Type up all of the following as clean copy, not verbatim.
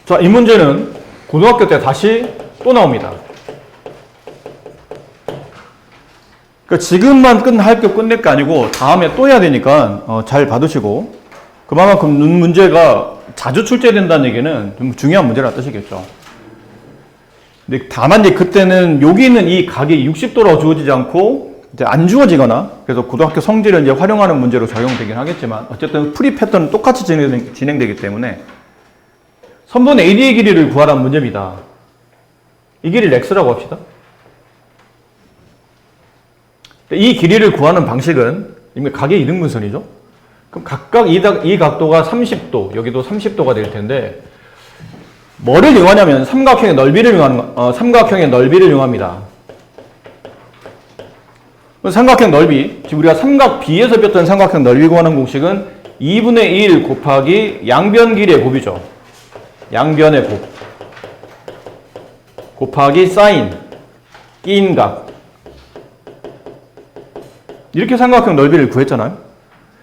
자, 이 문제는 고등학교 때 다시 또 나옵니다. 그러니까 지금만 학교 끝낼 게 아니고 다음에 또 해야 되니까 잘 받으시고, 그만큼 문제가 자주 출제된다는 얘기는 좀 중요한 문제라는 뜻이겠죠. 근데 다만 이제 그때는 여기 있는 이 각이 60도라고 주어지지 않고 이제 안 주어지거나, 그래서 고등학교 성질을 이제 활용하는 문제로 적용되긴 하겠지만, 어쨌든 풀이 패턴은 똑같이 진행되기 때문에 선분 AD의 길이를 구하라는 문제입니다. 이 길이를 x라고 합시다. 이 길이를 구하는 방식은 이미 각의 이등분선이죠. 그럼 각각 이 각도가 30도, 여기도 30도가 될 텐데, 뭐를 이용하냐면 삼각형의 넓이를 이용합니다. 삼각형 넓이, 지금 우리가 삼각 B에서 배웠던 삼각형 넓이 구하는 공식은 2분의 1 곱하기 양변 길이의 곱이죠. 양변의 곱 곱하기 사인 끼인 각, 이렇게 삼각형 넓이를 구했잖아요.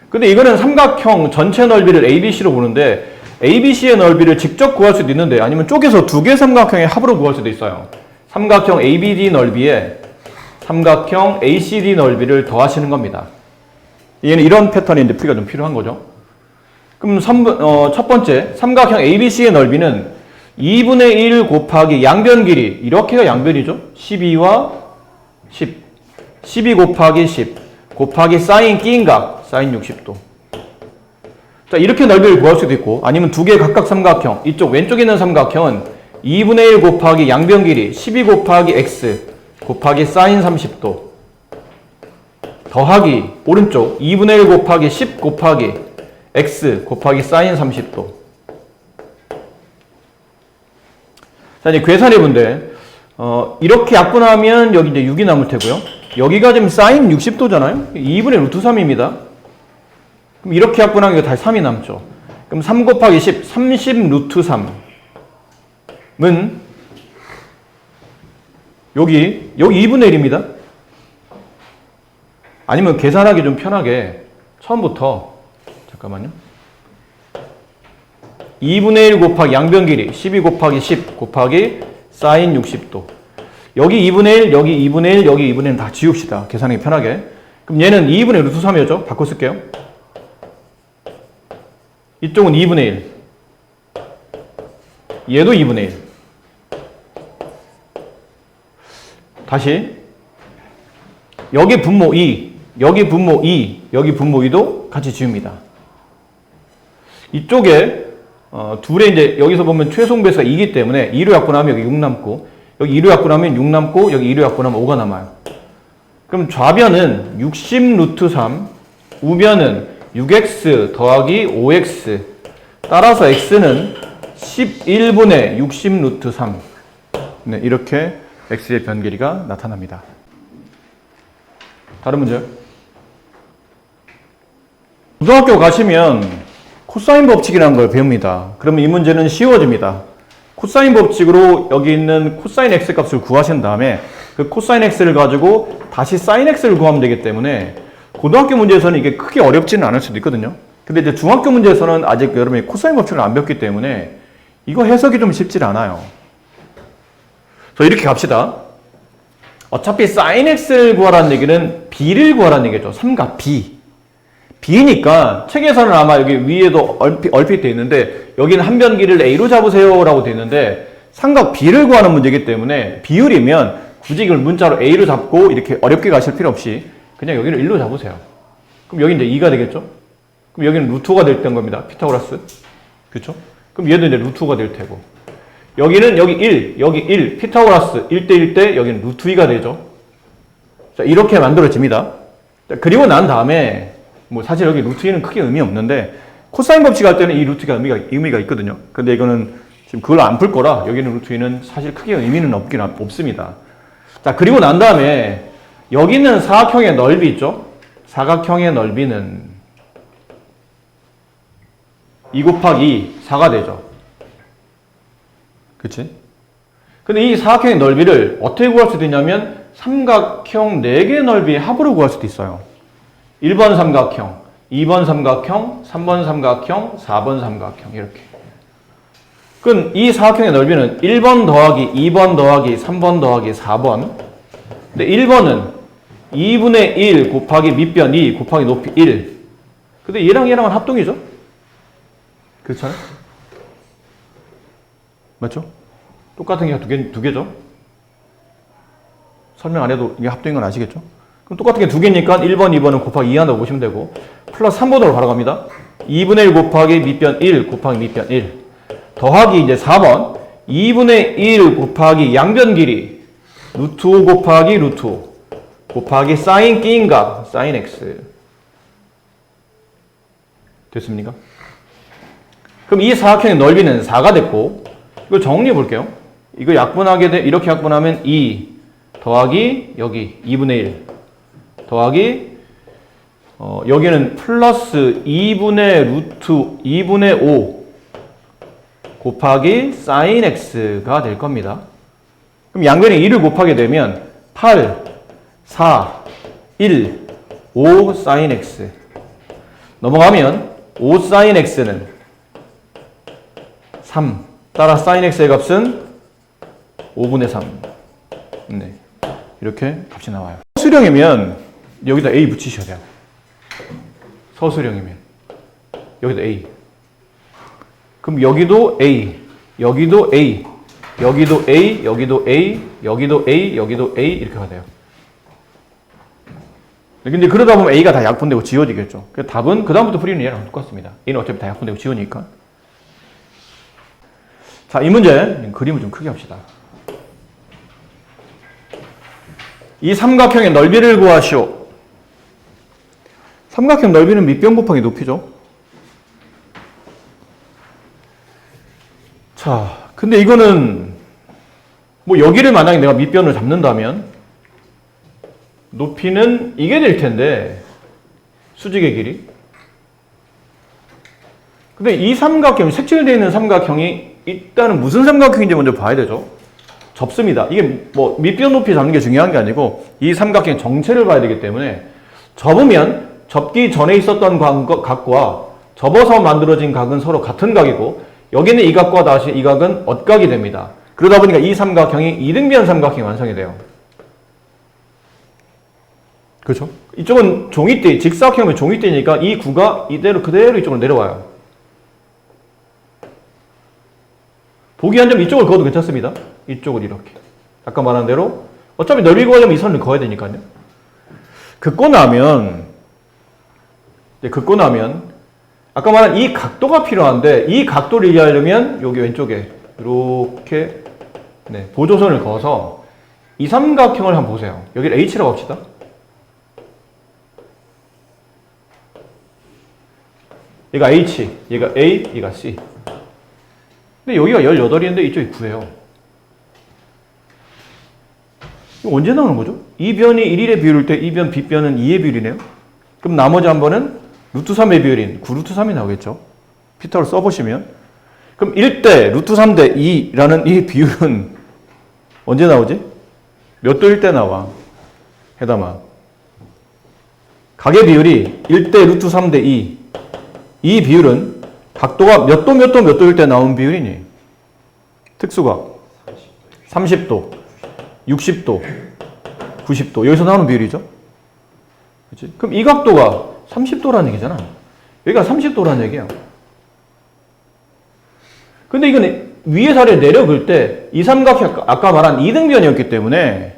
근데 이거는 삼각형 전체 넓이를 ABC로 보는데, ABC의 넓이를 직접 구할 수도 있는데, 아니면 쪼개서 두 개 삼각형의 합으로 구할 수도 있어요. 삼각형 ABD 넓이에 삼각형 ACD 넓이를 더하시는 겁니다. 얘는 이런 패턴인데 풀이가 좀 필요한 거죠. 그럼 첫 번째 삼각형 ABC의 넓이는 2분의 1 곱하기 양변 길이, 이렇게가 양변이죠. 12와 10, 12 곱하기 10 곱하기 사인 끼인 각, 사인 60도. 자, 이렇게 넓이를 구할 수도 있고, 아니면 두 개 각각 삼각형, 이쪽 왼쪽에 있는 삼각형은 2분의 1 곱하기 양변 길이 12 곱하기 x 곱하기 사인 30도 더하기 오른쪽 2분의 1 곱하기 10 곱하기 x 곱하기 사인 30도. 자, 이제 계산해 본데, 이렇게 약분하면 여기 이제 6이 남을 테고요. 여기가 지금 사인 60도잖아요. 2분의 루트 3입니다. 그럼 이렇게 약분하면 이거 다시 3이 남죠. 그럼 3 곱하기 10, 30 루트 3은 여기 2분의 1입니다. 아니면 계산하기 좀 편하게 처음부터, 잠깐만요. 2분의 1 곱하기 양변 길이 12 곱하기 10 곱하기 사인 60도. 여기 2분의 1, 여기 2분의 1, 여기 2분의 1 다 지웁시다. 계산하기 편하게. 그럼 얘는 2분의 루트 3이었죠? 바꿔 쓸게요. 이쪽은 2분의 1. 얘도 2분의 1. 다시. 여기 분모 2, 여기 분모 2, 여기 분모 2도 같이 지웁니다. 이쪽에 둘의 이제 여기서 보면 최소배수가 2이기 때문에 2로 약분하면 여기 6 남고, 여기 2로 약분하면 6 남고, 여기 2로 약분하면 5가 남아요. 그럼 좌변은 60 루트 3, 우변은 6x 더하기 5x, 따라서 x는 11분의 60 루트 3. 네, 이렇게 x의 변 길이가 나타납니다. 다른 문제요? 고등학교 가시면 코사인 법칙이라는 걸 배웁니다. 그러면 이 문제는 쉬워집니다. 코사인 법칙으로 여기 있는 코사인 x 값을 구하신 다음에 그 코사인 x를 가지고 다시 사인 x를 구하면 되기 때문에 고등학교 문제에서는 이게 크게 어렵지는 않을 수도 있거든요. 근데 이제 중학교 문제에서는 아직 여러분이 코사인 법칙을 안 배웠기 때문에 이거 해석이 좀 쉽지 않아요. 그래서 이렇게 갑시다. 어차피 사인 x를 구하라는 얘기는 b를 구하라는 얘기죠. 삼각 b. b니까 책에서는 아마 여기 위에도 얼핏 돼 있는데, 여기는 한 변 길이를 a로 잡으세요 라고 돼 있는데, 삼각 b를 구하는 문제이기 때문에 비율이면 굳이 이걸 문자로 a로 잡고 이렇게 어렵게 가실 필요 없이 그냥 여기를 1로 잡으세요. 그럼 여기 이제 2가 되겠죠? 그럼 여기는 루트 5가 될 겁니다. 피타고라스. 그렇죠? 그럼 얘도 이제 루트 5가 될 테고, 여기는 여기 1, 여기 1, 피타고라스 1대 1대 여기는 루트 2가 되죠. 자, 이렇게 만들어집니다. 자, 그리고 난 다음에 뭐 사실 여기 루트 2는 크게 의미 없는데, 코사인 법칙 할 때는 이 루트가 의미가 있거든요. 근데 이거는 지금 그걸 안 풀 거라 여기는 루트 2는 사실 크게 의미는 없습니다. 자, 그리고 난 다음에 여기 있는 사각형의 넓이 있죠? 사각형의 넓이는 2 곱하기 4가 되죠. 그치? 근데 이 사각형의 넓이를 어떻게 구할 수도 있냐면 삼각형 4개의 넓이의 합으로 구할 수도 있어요. 1번 삼각형, 2번 삼각형, 3번 삼각형, 4번 삼각형, 이렇게. 그럼 이 사각형의 넓이는 1번 더하기 2번 더하기 3번 더하기 4번. 근데 1번은 2분의 1 곱하기 밑변 2 곱하기 높이 1. 근데 얘랑 얘랑은 합동이죠? 그렇잖아요? 맞죠? 똑같은 게 두 개죠? 설명 안 해도 이게 합동인 건 아시겠죠? 그럼 똑같은 게 두 개니까 1번, 2번은 곱하기 2 한다고 보시면 되고, 플러스 3번으로 바로 갑니다. 2분의 1 곱하기 밑변 1 곱하기 밑변 1. 더하기 이제 4번. 2분의 1 곱하기 양변 길이. 루트 5 곱하기 루트 5. 곱하기 사인 끼인 값. 사인 x. 됐습니까? 그럼 이 사각형의 넓이는 4가 됐고, 이걸 정리해 볼게요. 이거 약분하게 돼, 이렇게 약분하면 2 더하기 여기 2분의 1 더하기 여기는 플러스 2분의 루트 2분의 5 곱하기 사인 x가 될 겁니다. 그럼 양변에 2를 곱하게 되면 8, 4, 1, 5 사인 x. 넘어가면 5 사인 x는 3. 따라 사인 x의 값은 5분의 3. 네. 이렇게 값이 나와요. 서술형이면 여기다 a 붙이셔야 돼요. 서술형이면 여기다 a. 그럼 여기도 a, 여기도 a, 여기도 a, 여기도 a, 여기도 a, 여기도 a 이렇게가 돼요. 근데 그러다 보면 a가 다 약분되고 지워지겠죠. 그래서 답은 그 다음부터 풀이는 얘랑 똑같습니다. a는 어차피 다 약분되고 지우니까. 자, 이 문제 그림을 좀 크게 합시다. 이 삼각형의 넓이를 구하시오. 삼각형 넓이는 밑변 곱하기 높이죠. 자, 근데 이거는 뭐 여기를 만약에 내가 밑변을 잡는다면 높이는 이게 될 텐데, 수직의 길이. 근데 이 삼각형, 색칠되어 있는 삼각형이 일단은 무슨 삼각형인지 먼저 봐야 되죠. 접습니다. 이게 뭐 밑변 높이 잡는 게 중요한 게 아니고 이 삼각형 정체를 봐야 되기 때문에, 접으면 접기 전에 있었던 각과 접어서 만들어진 각은 서로 같은 각이고, 여기는 이 각과 다시 이 각은 엇각이 됩니다. 그러다 보니까 이 삼각형이 이등변 삼각형이 완성이 돼요. 그렇죠? 이쪽은 종이대, 직사각형은 종이대니까 이 구가 이대로 그대로 이쪽으로 내려와요. 보기 한 점 이쪽을 그어도 괜찮습니다. 이쪽을 이렇게. 아까 말한 대로 어차피 넓이 구하려면 이 선을 그어야 되니까요. 긋고 나면 아까 말한 이 각도가 필요한데, 이 각도를 이해하려면 여기 왼쪽에 이렇게 보조선을 그어서 이 삼각형을 한번 보세요. 여기를 H라고 합시다. 얘가 H, 얘가 A, 얘가 C. 근데 여기가 18인데 이쪽이 9예요. 이거 언제 나오는 거죠? 이 변이 1의 비율일 때 이 변, 빗변은 2의 비율이네요. 그럼 나머지 한 번은 루트 3의 비율인 9루트 3이 나오겠죠. 피터를 써보시면. 그럼 1대 루트 3대 2라는 이 비율은 언제 나오지? 몇 도일 때 나와? 해담아. 각의 비율이 1대 루트 3대 2. 이 비율은 각도가 몇 도, 몇 도, 몇 도일 때 나온 비율이니? 특수각 30도, 60도, 90도. 여기서 나오는 비율이죠. 그렇지? 그럼 이 각도가 30도라는 얘기잖아. 여기가 30도라는 얘기야. 근데 이건 위에 사례 내려 글 때 이 삼각형 아까 말한 이등변이었기 때문에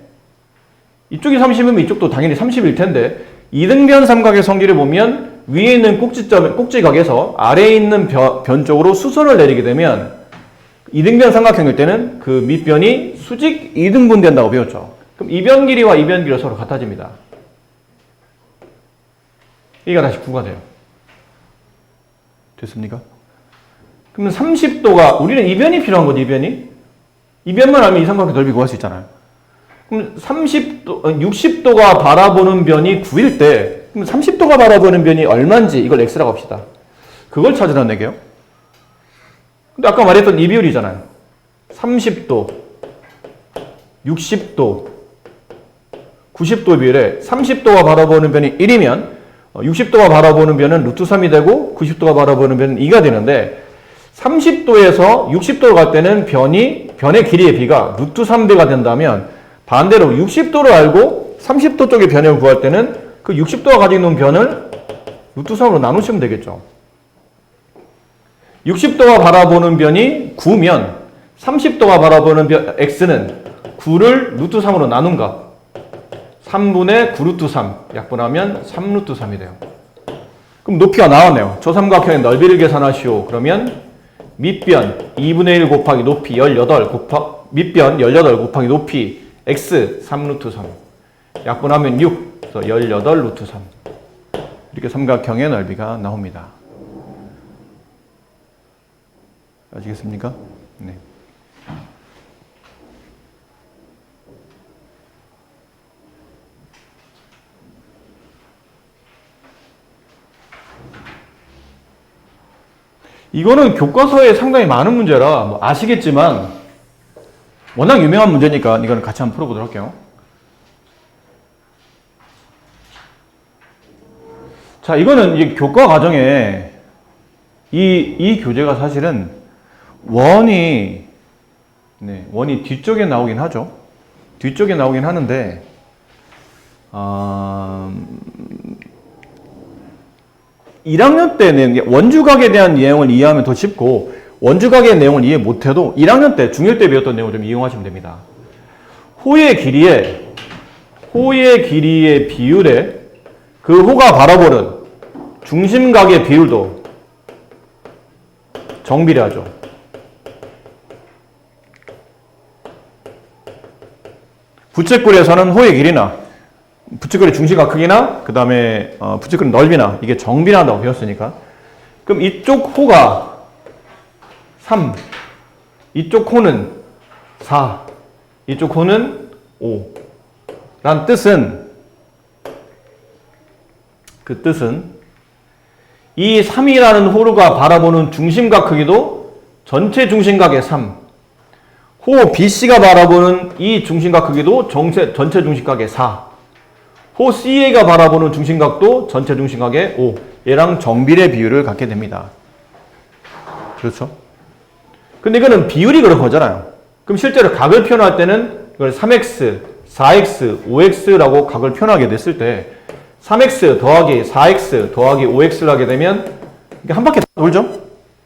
이쪽이 30이면 이쪽도 당연히 30일 텐데, 이등변 삼각의 성질을 보면 위에 있는 꼭지각에서 아래에 있는 변 쪽으로 수선을 내리게 되면 이등변 삼각형일 때는 그 밑변이 수직 2등분 된다고 배웠죠. 그럼 이 변 길이와 이 변 길이가 서로 같아집니다. 얘가 다시 9가 돼요. 됐습니까? 그러면 30도가, 우리는 이 변이 필요한 거지, 이 변이. 이 변만 알면 이 삼각형 넓이 구할 수 있잖아요. 그럼 60도가 바라보는 변이 9일 때, 그럼 30도가 바라보는 변이 얼마인지 이걸 x라고 합시다. 그걸 찾으라는 얘기예요. 근데 아까 말했던 이 비율이잖아요. 30도, 60도, 90도 비율에 30도가 바라보는 변이 1이면 60도가 바라보는 변은 루트 3이 되고 90도가 바라보는 변은 2가 되는데, 30도에서 60도로 갈 때는 변의 길이의 비가 루트 3배가 된다면 반대로 60도를 알고 30도 쪽의 변을 구할 때는 그 60도가 가지고 있는 변을 루트 3으로 나누시면 되겠죠. 60도가 바라보는 변이 9면 30도가 바라보는 변 x는 9를 루트 3으로 나눈 값 3분의 9 루트 3 약분하면 3 루트 3이 돼요. 그럼 높이가 나왔네요. 저 삼각형의 넓이를 계산하시오. 그러면 밑변 2분의 1 곱하기 높이 18 밑변 18 곱하기 높이 x 3 루트 3 약분하면 6 그래서 18 루트 3 이렇게 삼각형의 넓이가 나옵니다. 아시겠습니까? 네. 이거는 교과서에 상당히 많은 문제라 뭐 아시겠지만 워낙 유명한 문제니까 이거는 같이 한번 풀어보도록 할게요. 자, 이거는 이제 교과 과정에 이 교재가 사실은 원이 뒤쪽에 나오긴 하죠. 뒤쪽에 나오긴 하는데 1학년 때는 원주각에 대한 내용을 이해하면 더 쉽고 원주각의 내용을 이해 못해도 1학년 때 중1 때 배웠던 내용을 좀 이용하시면 됩니다. 호의 길이의 비율에 그 호가 바라보는 중심각의 비율도 정비례하죠. 부채꼴에서는 호의 길이나 부채꼴의 중심각 크기나 그 다음에 부채꼴의 넓이나 이게 정비례한다고 배웠으니까 그럼 이쪽 호가 3 이쪽 호는 4 이쪽 호는 5 란 뜻은 그 뜻은 이 3이라는 호루가 바라보는 중심각 크기도 전체 중심각의 3 호 BC가 바라보는 이 중심각 크기도 전체 중심각의 4 호 CA가 바라보는 중심각도 전체 중심각의 5 얘랑 정비례 비율을 갖게 됩니다. 그렇죠? 근데 이거는 비율이 그런 거잖아요. 그럼 실제로 각을 표현할 때는 이걸 3x, 4x, 5x라고 각을 표현하게 됐을 때 3x 더하기 4x 더하기 5x를 하게 되면 이게 한 바퀴 돌죠?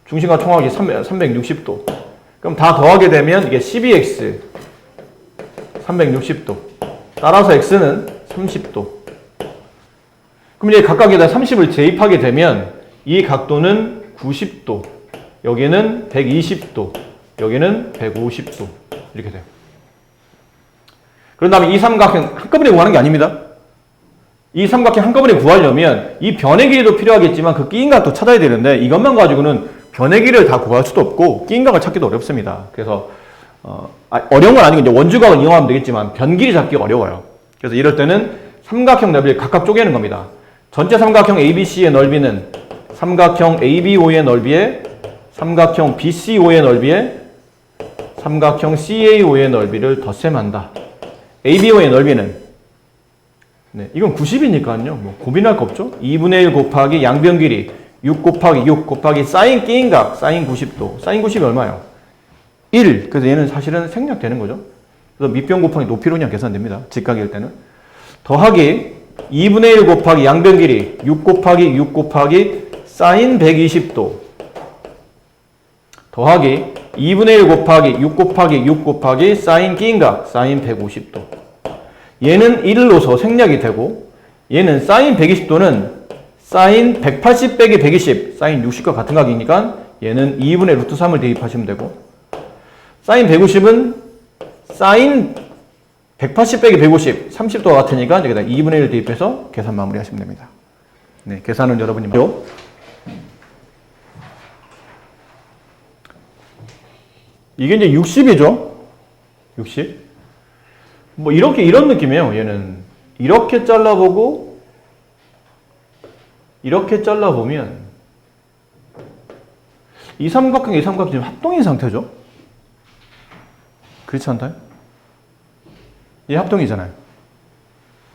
중심각 총합이 360도. 그럼 다 더하게 되면 이게 12x 360도. 따라서 x는 30도. 그럼 이제 각각에다 30을 대입하게 되면 이 각도는 90도. 여기는 120도. 여기는 150도. 이렇게 돼요. 그런 다음에 이 삼각형 한꺼번에 구하는 게 아닙니다. 이 삼각형 한꺼번에 구하려면 이 변의 길이도 필요하겠지만 그 끼인 각도 찾아야 되는데 이것만 가지고는 변의 길이를 다 구할 수도 없고 끼인 각을 찾기도 어렵습니다. 그래서 어려운 건 아니고 이제 원주각을 이용하면 되겠지만 변 길이 잡기 어려워요. 그래서 이럴 때는 삼각형 넓이를 각각 쪼개는 겁니다. 전체 삼각형 ABC의 넓이는 삼각형 ABO의 넓이에 삼각형 BCO의 넓이에 삼각형 CAO의 넓이를 덧셈한다. ABO의 넓이는 이건 90이니까요. 뭐 고민할 거 없죠. 2분의 1 곱하기 양변 길이 6 곱하기 6 곱하기 사인 끼인각 사인 90도. 사인 90이 얼마예요? 1. 그래서 얘는 사실은 생략되는 거죠. 그래서 밑변 곱하기 높이로 그냥 계산됩니다. 직각일 때는. 더하기 2분의 1 곱하기 양변 길이 6 곱하기 6 곱하기 사인 120도. 더하기 2분의 1 곱하기 6 곱하기 6 곱하기 사인 끼인각 사인 150도. 얘는 1을 넣어서 생략이 되고 얘는 사인 120도는 사인 180 빼기 120 사인 60과 같은 각이니까 얘는 2분의 루트 3을 대입하시면 되고 사인 150은 사인 180 빼기 150 30도가 같으니까 여기다 2분의 1 대입해서 계산 마무리하시면 됩니다. 네, 계산은 여러분이 먼저 이게 이제 60이죠. 60. 뭐 이런 느낌이에요. 얘는 이렇게 잘라보고 이렇게 잘라보면 이 삼각형 이 삼각형 지금 합동인 상태죠. 그렇지 않나요? 얘 합동이잖아요.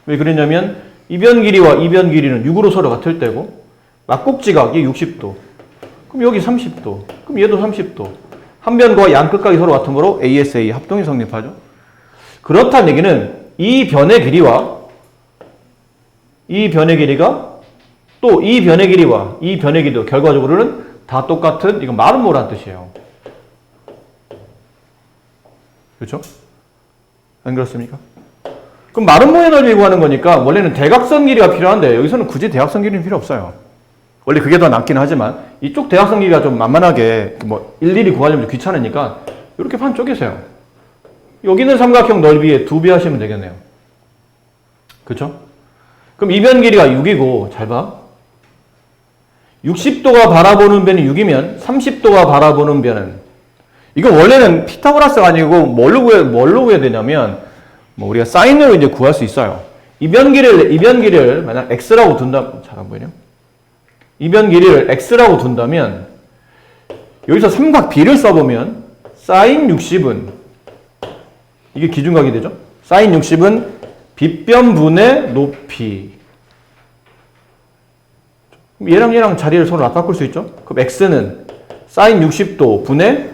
왜 그랬냐면 이변 길이와 이변 길이는 6으로 서로 같을 때고 막꼭지각이 60도. 그럼 여기 30도. 그럼 얘도 30도. 한 변과 양 끝각이 서로 같은 거로 ASA 합동이 성립하죠. 그렇다는 얘기는 이 변의 길이와 이 변의 길이가 또 이 변의 길이와 이 변의 길이도 결과적으로는 다 똑같은 이건 마름모란 뜻이에요. 그렇죠? 안 그렇습니까? 그럼 마름모의 넓이 구하는 거니까 원래는 대각선 길이가 필요한데 여기서는 굳이 대각선 길이는 필요 없어요. 원래 그게 더 낫긴 하지만 이쪽 대각선 길이가 좀 만만하게 뭐 일일이 구하려면 귀찮으니까 이렇게 반 쪼개세요. 여기 있는 삼각형 넓이의 2배 하시면 되겠네요. 그렇죠? 그럼 이 변 길이가 6이고 잘 봐. 60도가 바라보는 변이 6이면 30도가 바라보는 변은 이거 원래는 피타고라스가 아니고 뭘로 구해야 되냐면 뭐 우리가 사인으로 이제 구할 수 있어요. 이 변 길이를 만약 x라고 둔다면 잘 안 보이냐? 이 변 길이를 x라고 둔다면 여기서 삼각 b를 써보면 사인 60은 이게 기준각이 되죠? 사인 60은 빗변분의 높이. 얘랑 자리를 서로 바꿀 수 있죠? 그럼 x는 사인 60도 분의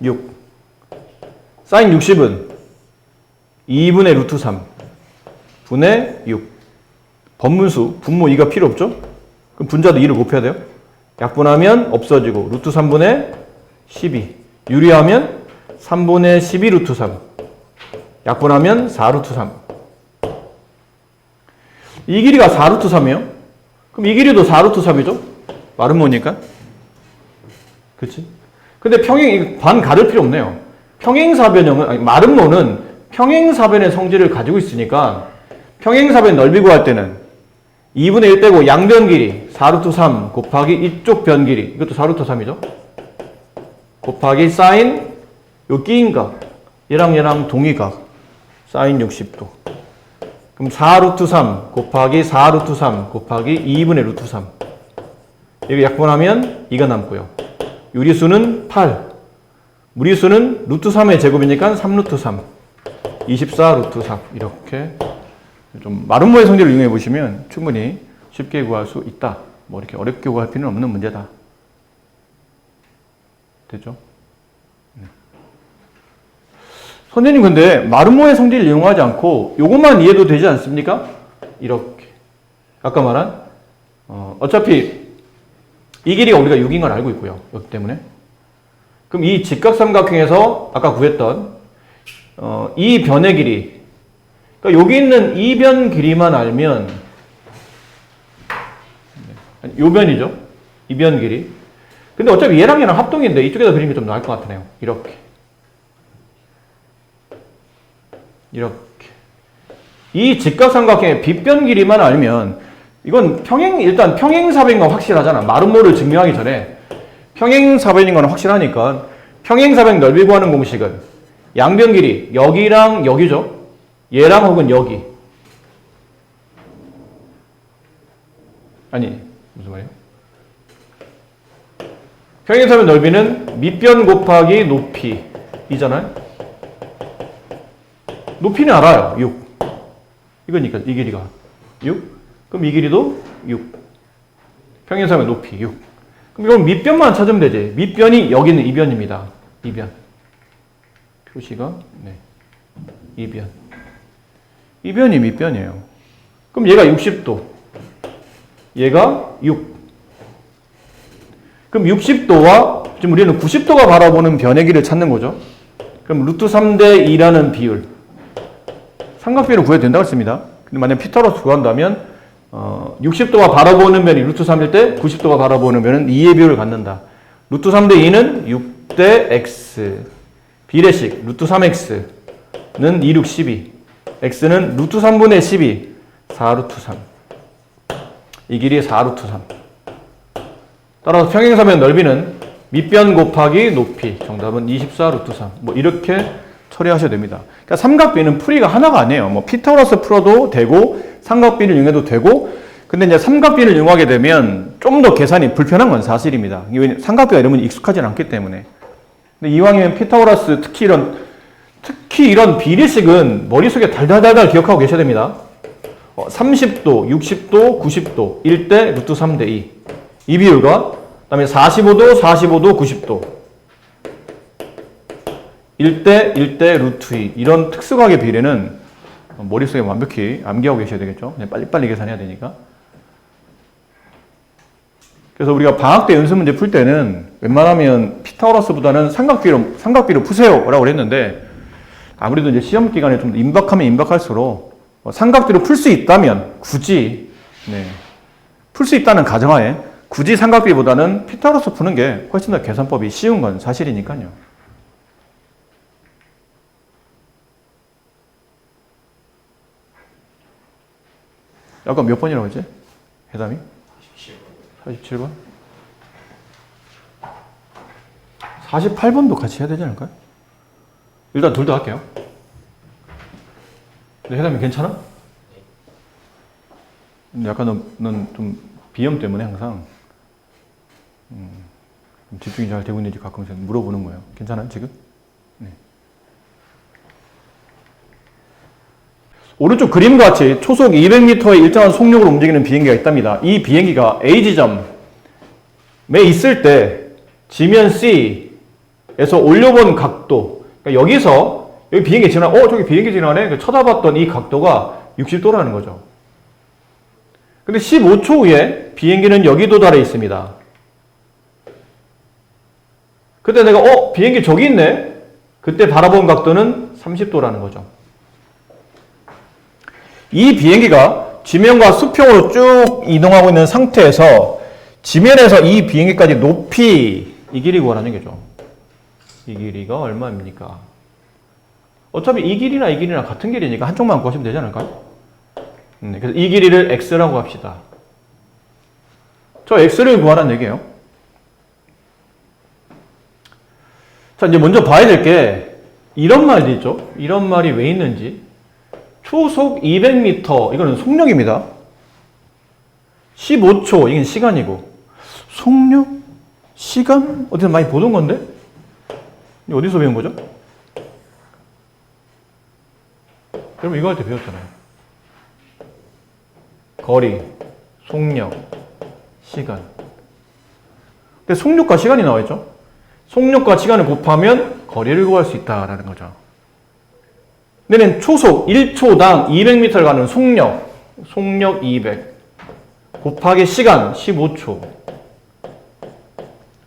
6. 사인 60은 2분의 루트 3 분의 6. 번분수, 분모 2가 필요 없죠? 그럼 분자도 2를 곱해야 돼요. 약분하면 없어지고 루트 3분의 12. 유리하면 3분의 12 루트 3. 약분하면 4 루트 3. 이 길이가 4 루트 3이에요. 그럼 이 길이도 4 루트 3이죠? 마름모니까. 그치? 근데 반 가를 필요 없네요. 평행사변형은, 아니, 마름모는 평행사변의 성질을 가지고 있으니까 평행사변 넓이 구할 때는 2분의 1 빼고 양변 길이 4 루트 3 곱하기 이쪽 변 길이 이것도 4 루트 3이죠? 곱하기 사인 요 끼인 각 얘랑 동의각 사인 60도. 그럼 4 루트 3 곱하기 4 루트 3 곱하기 2분의 루트 3. 여기 약분하면 2가 남고요. 유리수는 8. 무리수는 루트 3의 제곱이니까 3 루트 3. 24 루트 3. 이렇게 좀 마름모의 성질을 이용해 보시면 충분히 쉽게 구할 수 있다. 뭐 이렇게 어렵게 구할 필요는 없는 문제다. 됐죠? 선생님 근데 마름모의 성질을 이용하지 않고 요것만 이해도 되지 않습니까? 이렇게 아까 말한 어차피 이 길이가 우리가 6인 걸 알고 있고요. 여기 때문에 그럼 이 직각삼각형에서 아까 구했던 이 변의 길이 그러니까 여기 있는 이 변 길이만 알면 요 변이죠. 이 변 길이 근데 어차피 얘랑 합동인데 이쪽에다 그리는 게 좀 나을 것 같네요. 이렇게 이 직각삼각형의 빗변 길이만 알면 이건 일단 평행사변인 건 확실하잖아. 마름모를 증명하기 전에 평행사변인 건 확실하니까 평행사변 넓이 구하는 공식은 양변 길이 여기랑 여기죠. 얘랑 혹은 여기. 아니 무슨 말이에요? 평행사변 넓이는 밑변 곱하기 높이 이잖아요. 높이는 알아요. 6. 이거니까 이 길이가 6. 그럼 이 길이도 6. 평행사변 높이 6. 그럼 이건 밑변만 찾으면 되지. 밑변이 여기는 이 변입니다. 이 변. 표시가 네. 이 변. 이 변이 밑변이에요. 그럼 얘가 60도. 얘가 6. 그럼 60도와 지금 우리는 90도가 바라보는 변의 길이를 찾는 거죠. 그럼 루트 3대 2라는 비율. 삼각비를 구해도 된다고 했습니다. 근데 만약 피타고라스 구한다면 60도가 바라보는 변이 루트 3일 때 90도가 바라보는 변은 2의 비율을 갖는다. 루트 3대 2는 6대 x. 비례식 루트 3x는 2, 6, 12. x는 루트 3분의 12. 4 루트 3. 이 길이 4 루트 3. 따라서 평행사변 넓이는 밑변 곱하기 높이. 정답은 24 루트 3. 뭐 이렇게 처리하셔야 됩니다. 그러니까 삼각비는 풀이가 하나가 아니에요. 뭐 피타고라스 풀어도 되고 삼각비를 이용해도 되고 근데 이제 삼각비를 이용하게 되면 좀 더 계산이 불편한 건 사실입니다. 삼각비가 이러면 익숙하지 않기 때문에. 근데 이왕이면 피타고라스 특히 이런 비례식은 머릿속에 달달달달 기억하고 계셔야 됩니다. 30도, 60도, 90도 1대 루트 3대 2. 이 비율과 그다음에 45도, 45도, 90도 1대 1대 루트 2 이런 특수각의 비례는 머릿속에 완벽히 암기하고 계셔야 되겠죠. 그냥 빨리빨리 계산해야 되니까. 그래서 우리가 방학 때 연습 문제 풀 때는 웬만하면 피타고라스보다는 삼각비로 푸세요 라고 했는데 아무래도 이제 시험 기간에 좀 임박하면 임박할수록 삼각비로 풀 수 있다면 굳이 풀 수 있다는 가정하에 굳이 삼각비보다는 피타고라스 푸는 게 훨씬 더 계산법이 쉬운 건 사실이니까요. 아까 몇 번이라고 했지? 해담이? 47번? 48번도 같이 해야 되지 않을까요? 일단 둘 다 할게요. 근데 해담이 괜찮아? 근데 약간 넌 좀 비염 때문에 항상 집중이 잘 되고 있는지 가끔 물어보는 거예요. 괜찮아 지금? 네. 오른쪽 그림과 같이 초속 200m의 일정한 속력으로 움직이는 비행기가 있답니다. 이 비행기가 A 지점에 있을 때 지면 C에서 올려본 각도, 그러니까 여기 비행기 지나가네, 저기 비행기 지나가네, 쳐다봤던 이 각도가 60도라는 거죠. 근데 15초 후에 비행기는 여기 도달해 있습니다. 그때 내가 비행기 저기 있네? 그때 바라본 각도는 30도라는 거죠. 이 비행기가 지면과 수평으로 쭉 이동하고 있는 상태에서 지면에서 이 비행기까지 높이 이 길이 구하라는 거죠. 이 길이가 얼마입니까? 어차피 이 길이나 이 길이나 같은 길이니까 한쪽만 구하시면 되지 않을까요? 그래서 이 길이를 x라고 합시다. 저 x를 구하라는 얘기예요. 자, 이제 먼저 봐야 될 게 이런 말이 있죠. 이런 말이 왜 있는지. 초속 200m, 이거는 속력입니다. 15초, 이건 시간이고. 속력? 시간? 어디서 많이 보던 건데? 어디서 배운 거죠? 여러분 이거 할 때 배웠잖아요. 거리, 속력, 시간. 근데 속력과 시간이 나와 있죠? 속력과 시간을 곱하면 거리를 구할 수 있다라는 거죠. 근데 초속 1초당 200m를 가는 속력 200 곱하기 시간 15초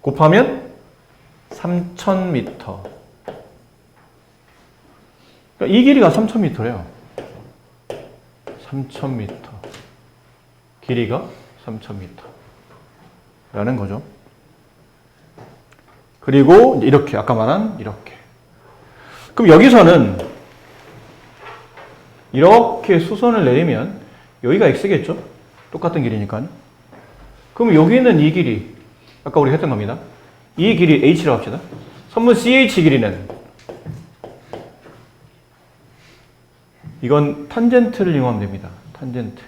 곱하면 3000m. 그러니까 이 길이가 3000m래요. 3000m. 길이가 3000m. 라는 거죠. 그리고 이렇게, 아까 말한 이렇게. 그럼 여기서는 이렇게 수선을 내리면 여기가 x겠죠? 똑같은 길이니까요. 그럼 여기 있는 이 길이, 아까 우리 했던 겁니다. 이 길이 h라고 합시다. 선분 CH 길이는 이건 탄젠트를 이용하면 됩니다. 탄젠트.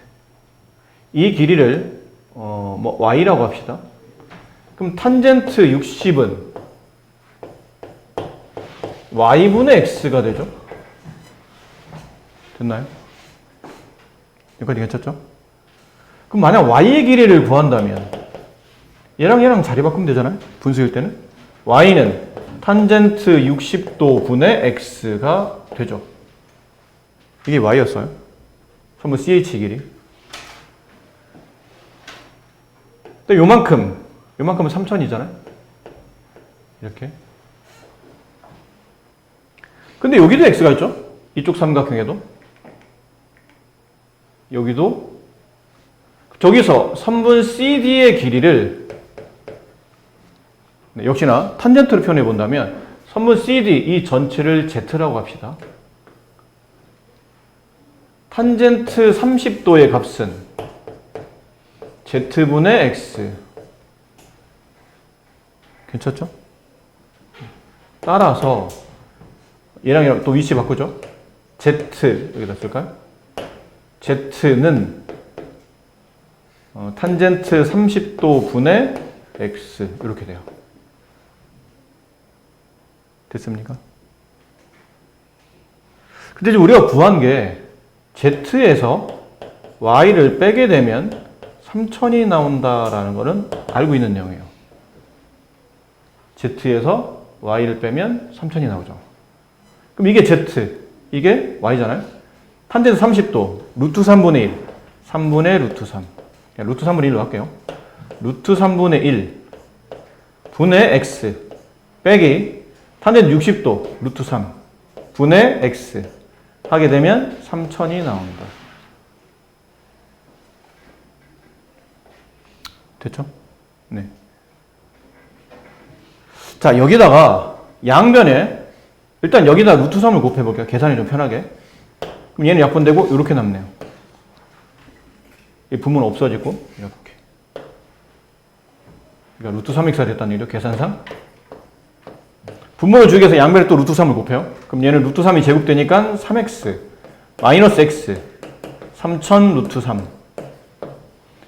이 길이를 y라고 합시다. 그럼 탄젠트 60은 y분의 x가 되죠. 됐나요? 여기까지 괜찮죠? 그럼 만약 y의 길이를 구한다면 얘랑 자리 바꾸면 되잖아요. 분수일 때는 y는 탄젠트 60도 분의 x가 되죠. 이게 y였어요. 선분 CH 길이. 근데 요만큼은 3000이잖아요. 이렇게. 근데 여기도 x가 있죠? 이쪽 삼각형에도. 여기도. 저기서 선분 CD의 길이를 역시나 탄젠트로 표현해 본다면 선분 CD 이 전체를 Z라고 합시다. 탄젠트 30도의 값은 Z분의 X. 괜찮죠? 따라서 얘랑 또 위치 바꾸죠? Z 여기다 쓸까요? Z는 탄젠트 30도 분의 X 이렇게 돼요. 됐습니까? 근데 지금 우리가 구한 게 Z에서 Y를 빼게 되면 3000이 나온다라는 거는 알고 있는 내용이에요. Z에서 Y를 빼면 3000이 나오죠. 그럼 이게 Z, 이게 Y잖아요. 탄젠트 30도, 루트 3분의 1, 3분의 루트 3. 루트 3분의 1로 할게요. 루트 3분의 1 분의 X 빼기 탄젠트 60도, 루트 3 분의 X 하게 되면 3000이 나온다. 됐죠? 네. 자, 여기다가 양변에 일단 여기다 루트 3을 곱해볼게요. 계산이 좀 편하게. 그럼 얘는 약분되고 이렇게 남네요. 이 부분 없어지고 이렇게. 그러니까 루트 3x가 됐다는 얘기죠. 계산상. 분모를 주기 위해서 양변에 또 루트 3을 곱해요. 그럼 얘는 루트 3이 제곱되니까 3x 마이너스 x 3000 루트 3.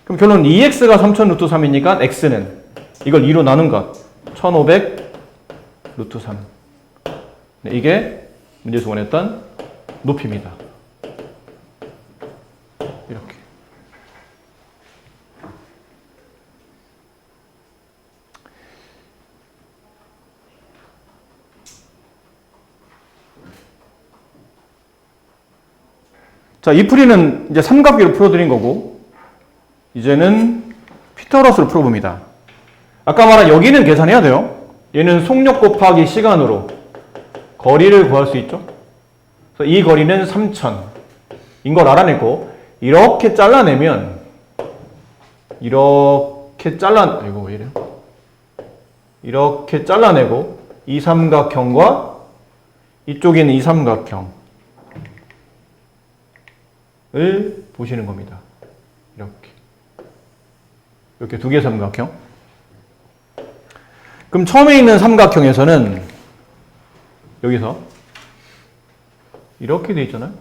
그럼 결론 2x가 3000 루트 3이니까 x는 이걸 2로 나눈 것 1500 루트 3. 네, 이게 문제에서 원했던 높이입니다. 이렇게. 자, 이 풀이는 이제 삼각비로 풀어드린 거고, 이제는 피타고라스로 풀어봅니다. 아까 말한 여기는 계산해야 돼요. 얘는 속력 곱하기 시간으로 거리를 구할 수 있죠. 그래서 이 거리는 3000인 걸 알아냈고, 이렇게 잘라내면, 아이고, 왜 이래요? 이렇게 잘라내고, 이 삼각형과 이쪽에 있는 이 삼각형을 보시는 겁니다. 이렇게 두 개의 삼각형. 그럼 처음에 있는 삼각형에서는 여기서 이렇게 돼 있잖아요.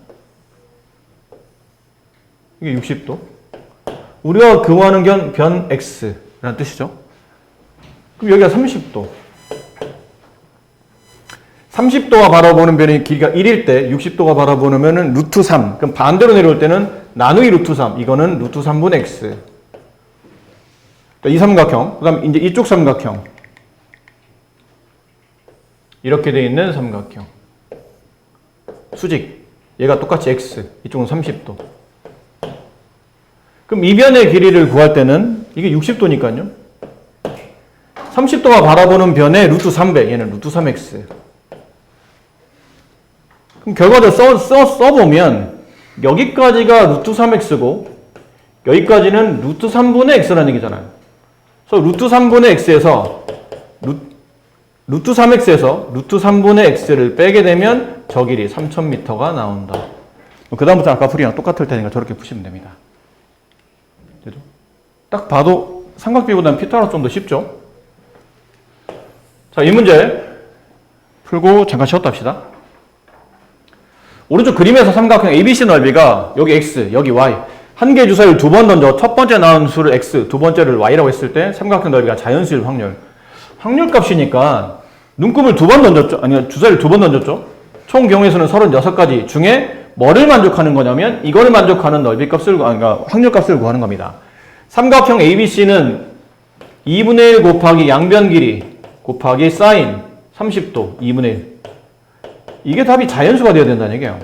이게 60도. 우리가 구하는 변 x라는 뜻이죠. 그럼 여기가 30도. 30도가 바라보는 변의 길이가 1일 때 60도가 바라보는 루트 3. 그럼 반대로 내려올 때는 나누기 루트 3. 이거는 루트 3분의 x. 이 삼각형. 그 다음 이제 이쪽 삼각형. 이렇게 되어 있는 삼각형. 수직. 얘가 똑같이 x. 이쪽은 30도. 그럼 이 변의 길이를 구할 때는 이게 60도니까요. 30도가 바라보는 변의 루트 3배. 얘는 루트 3x. 그럼 결과적으로 써보면 여기까지가 루트 3x고 여기까지는 루트 3분의 x라는 얘기잖아요. 그래서 루트 3분의 x에서 루트 3x에서 루트 3분의 x를 빼게 되면 저 길이 3000m가 나온다. 그 다음부터 아까 풀이랑 똑같을 테니까 저렇게 푸시면 됩니다. 되죠? 딱 봐도 삼각비보다는 피타고라스 좀 더 쉽죠? 자, 이 문제 풀고 잠깐 쉬었다 합시다. 오른쪽 그림에서 삼각형 ABC 넓이가 여기 x, 여기 y 한 개의 주사위를 두 번 던져 첫 번째 나온 수를 x, 두 번째를 y라고 했을 때 삼각형 넓이가 자연수일 확률. 확률 값이니까 눈금을 두 번 던졌죠. 아니, 주사위를 두 번 던졌죠. 총 경우에서는 36가지 중에 뭐를 만족하는 거냐면 이거를 만족하는 넓이 값을, 그러니까 확률 값을 구하는 겁니다. 삼각형 ABC는 2분의 1 곱하기 양변 길이 곱하기 사인 30도 2분의 1. 이게 답이 자연수가 되어야 된다는 얘기예요.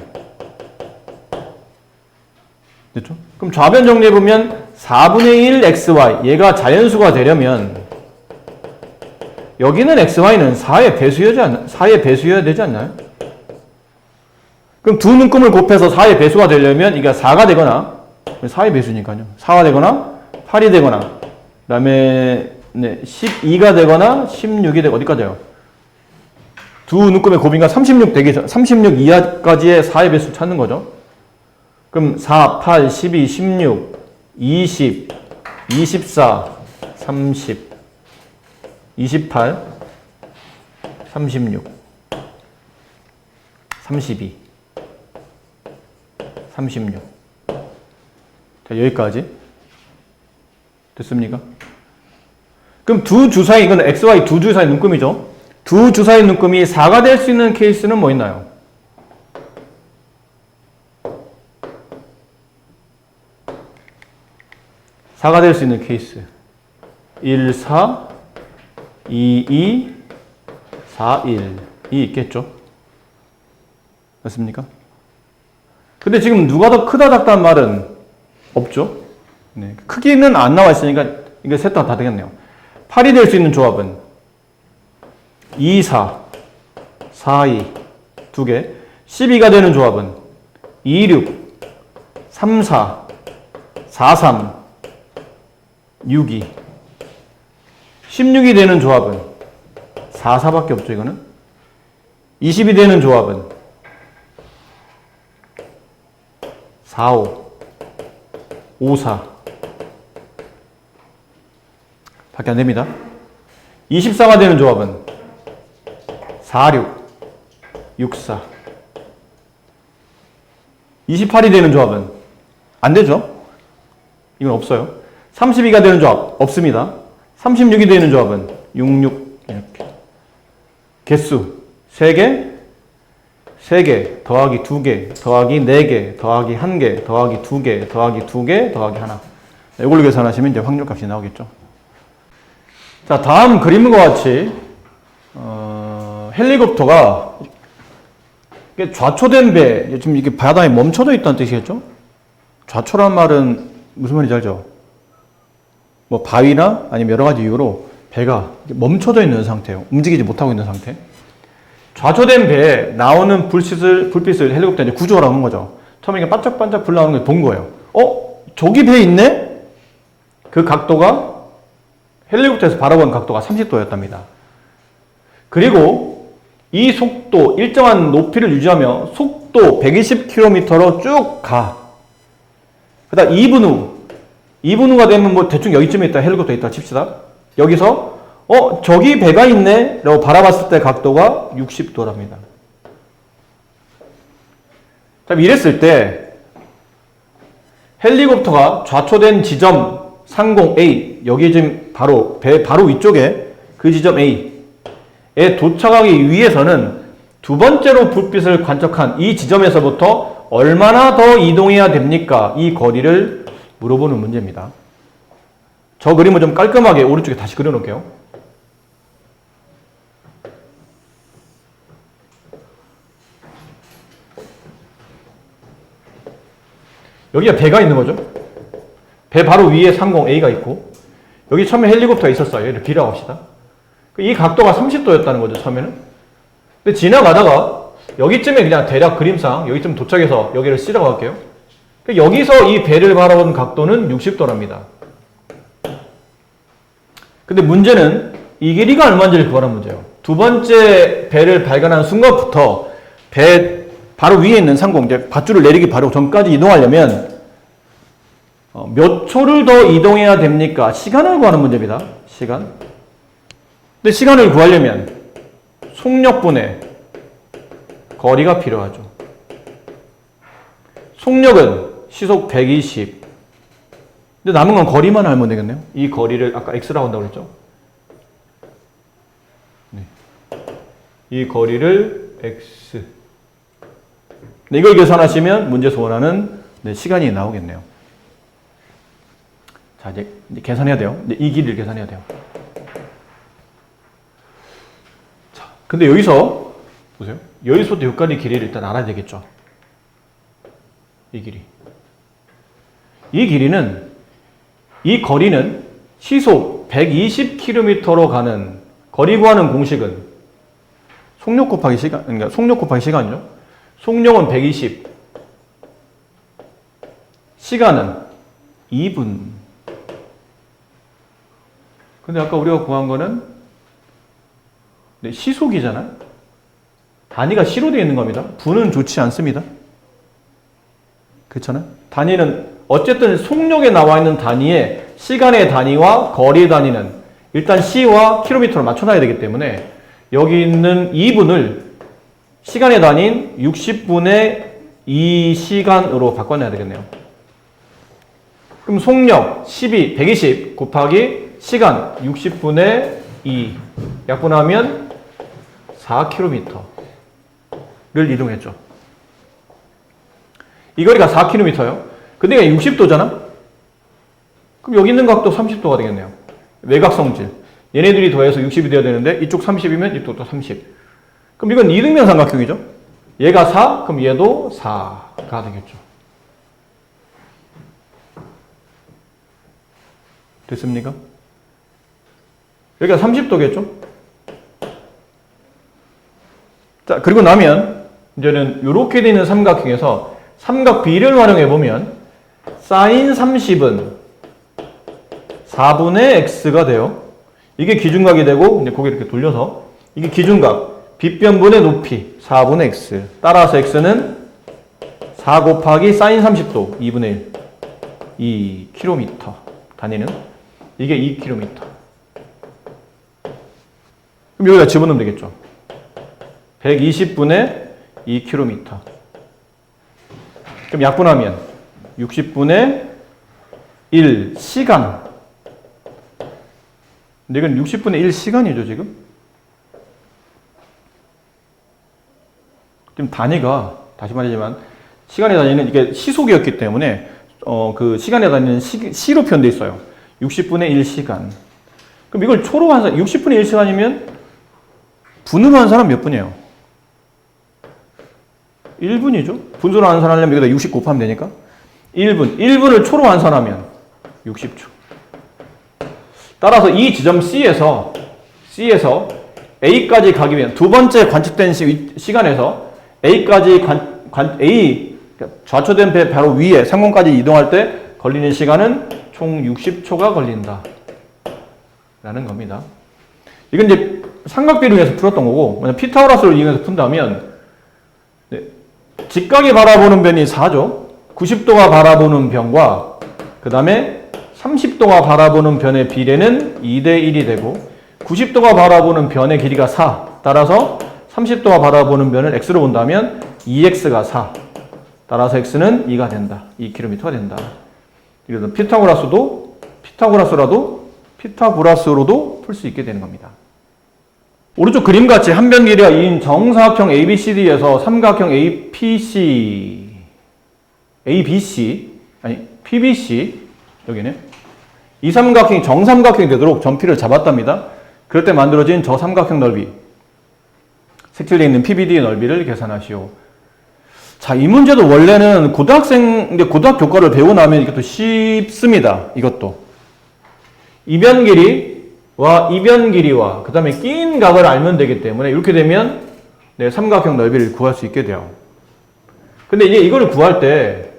됐죠? 그럼 좌변 정리해보면 4분의 1 xy 얘가 자연수가 되려면 여기는 xy는 4의 배수여야 되지 않나요? 그럼 두 눈금을 곱해서 4의 배수가 되려면 이게 4가 되거나 4의 배수니까요. 4가 되거나 8이 되거나 그 다음에 12가 되거나 16이 되고 어디까지요? 두 눈금의 곱인가 36 되기 전 36 이하까지의 4의 배수 찾는 거죠. 그럼 4, 8, 12, 16, 20, 24, 30, 28, 36, 32, 36. 자, 여기까지. 됐습니까? 그럼 두 주사위, 이건 XY 두 주사위 눈금이죠. 두 주사위 눈금이 4가 될 수 있는 케이스는 뭐 있나요? 4가 될 수 있는 케이스. 1, 4, 2, 2, 4, 1. 이 있겠죠? 맞습니까? 근데 지금 누가 더 크다 작다는 말은 없죠? 네. 크기는 안 나와 있으니까 이거 셋 다 되겠네요. 8이 될 수 있는 조합은 2, 4, 4, 2, 2개. 12가 되는 조합은 2, 6, 3, 4, 4, 3, 6, 2. 16이 되는 조합은 4, 4밖에 없죠, 이거는. 20이 되는 조합은 4, 5, 5, 4. 밖에 안 됩니다. 24가 되는 조합은 4, 6, 6, 4. 28이 되는 조합은 안 되죠? 이건 없어요. 32가 되는 조합 없습니다. 36이 되는 조합은 6, 6 이렇게. 개수 3개, 3개, 더하기 2개, 더하기 4개, 더하기 1개, 더하기 2개, 더하기 2개, 더하기 1. 이걸로 계산하시면 이제 확률값이 나오겠죠. 자, 다음 그림과 같이 헬리콥터가 좌초된 배, 지금 이게 바다에 멈춰져 있다는 뜻이겠죠? 좌초란 말은 무슨 말인지 알죠? 뭐 바위나 아니면 여러 가지 이유로 배가 멈춰져 있는 상태예요. 움직이지 못하고 있는 상태. 좌초된 배에 나오는 불빛을 헬리콥터 이제 구조라고 하는 거죠. 처음에 이게 반짝반짝 불 나오는 걸 본 거예요. 저기 배 있네? 그 각도가 헬리콥터에서 바라본 각도가 30도였답니다. 그리고 이 속도, 일정한 높이를 유지하며 속도 120km로 쭉 가. 그 다음 2분 후가 되면 뭐 대충 여기쯤에 있다, 헬리콥터 있다 칩시다. 여기서 저기 배가 있네? 라고 바라봤을 때 각도가 60도랍니다. 자, 이랬을 때 헬리콥터가 좌초된 지점 상공 A, 여기 지금 바로 배 바로 위쪽에 그 지점 A에 도착하기 위해서는 두 번째로 불빛을 관측한 이 지점에서부터 얼마나 더 이동해야 됩니까? 이 거리를 물어보는 문제입니다. 저 그림을 좀 깔끔하게 오른쪽에 다시 그려놓을게요. 여기가 배가 있는 거죠. 배 바로 위에 상공 A가 있고 여기 처음에 헬리콥터가 있었어요. 얘를 B라고 합시다. 이 각도가 30도였다는 거죠, 처음에는. 근데 지나가다가 여기쯤에 그냥 대략 그림상 여기쯤 도착해서 여기를 C라고 할게요. 여기서 이 배를 바라본 각도는 60도랍니다. 근데 문제는 이 길이가 얼마인지를 구하는 문제예요. 두 번째 배를 발견한 순간부터 배 바로 위에 있는 상공, 이제 밧줄을 내리기 바로 전까지 이동하려면 몇 초를 더 이동해야 됩니까? 시간을 구하는 문제입니다. 시간. 근데 시간을 구하려면 속력분의 거리가 필요하죠. 속력은 시속 120. 근데 남은 건 거리만 알면 되겠네요. 이 거리를 아까 x라고 한다고 그랬죠? 네. 이 거리를 x. 네, 이걸 계산하시면 문제에서 원하는 시간이 나오겠네요. 자, 이제 계산해야 돼요. 이 길이를 계산해야 돼요. 자, 근데 여기서 보세요. 여기서부터 여기까지 길이를 일단 알아야 되겠죠. 이 길이. 이 길이는, 이 거리는 시속 120km로 가는 거리 구하는 공식은 속력 곱하기 시간, 그러니까 속력 곱하기 시간이죠. 속력은 120, 시간은 2분. 근데 아까 우리가 구한 거는 시속이잖아요. 단위가 시로 되어 있는 겁니다. 분은 좋지 않습니다. 그렇잖아요. 단위는 어쨌든 속력에 나와 있는 단위에 시간의 단위와 거리의 단위는 일단 C와 킬로미터로 맞춰놔야 되기 때문에 여기 있는 2분을 시간의 단위인 60분의 2시간으로 바꿔내야 되겠네요. 그럼 속력 120 곱하기 시간 60분의 2 약분하면 4km를 이동했죠. 이 거리가 4km예요. 근데 60도잖아? 그럼 여기 있는 각도 30도가 되겠네요. 외곽성질. 얘네들이 더해서 60이 돼야 되는데 이쪽 30이면 이쪽도 30. 그럼 이건 이등변 삼각형이죠. 얘가 4, 그럼 얘도 4가 되겠죠. 됐습니까? 여기가 30도겠죠? 자, 그리고 나면 이제는 이렇게 되어 있는 삼각형에서 삼각 비를 활용해 보면 sin 30은 4분의 x가 돼요. 이게 기준각이 되고 이제 고개 이렇게 돌려서 이게 기준각 빗변분의 높이 4분의 x 따라서 x는 4 곱하기 sin 30도 2분의 1 2km 단위는 이게 2km. 그럼 여기다 집어넣으면 되겠죠. 120분의 2km. 그럼 약분하면 60분의 1시간. 근데 이건 60분의 1시간이죠, 지금? 지금 단위가, 다시 말하지만, 시간의 단위는 이게 시속이었기 때문에, 그 시간의 단위는 시로 표현되어 있어요. 60분의 1시간. 그럼 이걸 초로 한 사람, 60분의 1시간이면, 분으로 한 사람 몇 분이에요? 1분이죠? 분수로 환산하려면 여기다 60 곱하면 되니까 1분. 1분을 초로 환산하면 60초. 따라서 이 지점 C에서 A까지 가기 위한 두 번째 관측된 시간에서 A까지 A 좌초된 배 바로 위에 상공까지 이동할 때 걸리는 시간은 총 60초가 걸린다. 라는 겁니다. 이건 이제 삼각비를 이용해서 풀었던 거고, 만약 피타고라스를 이용해서 푼다면, 네, 직각이 바라보는 변이 4죠. 90도가 바라보는 변과, 그 다음에 30도가 바라보는 변의 비례는 2대 1이 되고, 90도가 바라보는 변의 길이가 4. 따라서 30도가 바라보는 변을 x로 본다면 2x가 4. 따라서 x는 2가 된다. 2km가 된다. 이래서 피타고라스로도 풀 수 있게 되는 겁니다. 오른쪽 그림같이 한 변 길이가 2인 정사각형 ABCD에서 삼각형 PBC, 여기네. 이 삼각형이 정삼각형이 되도록 점피를 잡았답니다. 그럴 때 만들어진 저 삼각형 넓이, 색칠되어 있는 PBD의 넓이를 계산하시오. 자, 이 문제도 원래는 고등학 교과를 배우고 나면 이것도 쉽습니다. 이것도. 이변 길이와 이변 길이와 그 다음에 끼인 각을 알면 되기 때문에 이렇게 되면 네, 삼각형 넓이를 구할 수 있게 돼요. 근데 이제 이걸 구할 때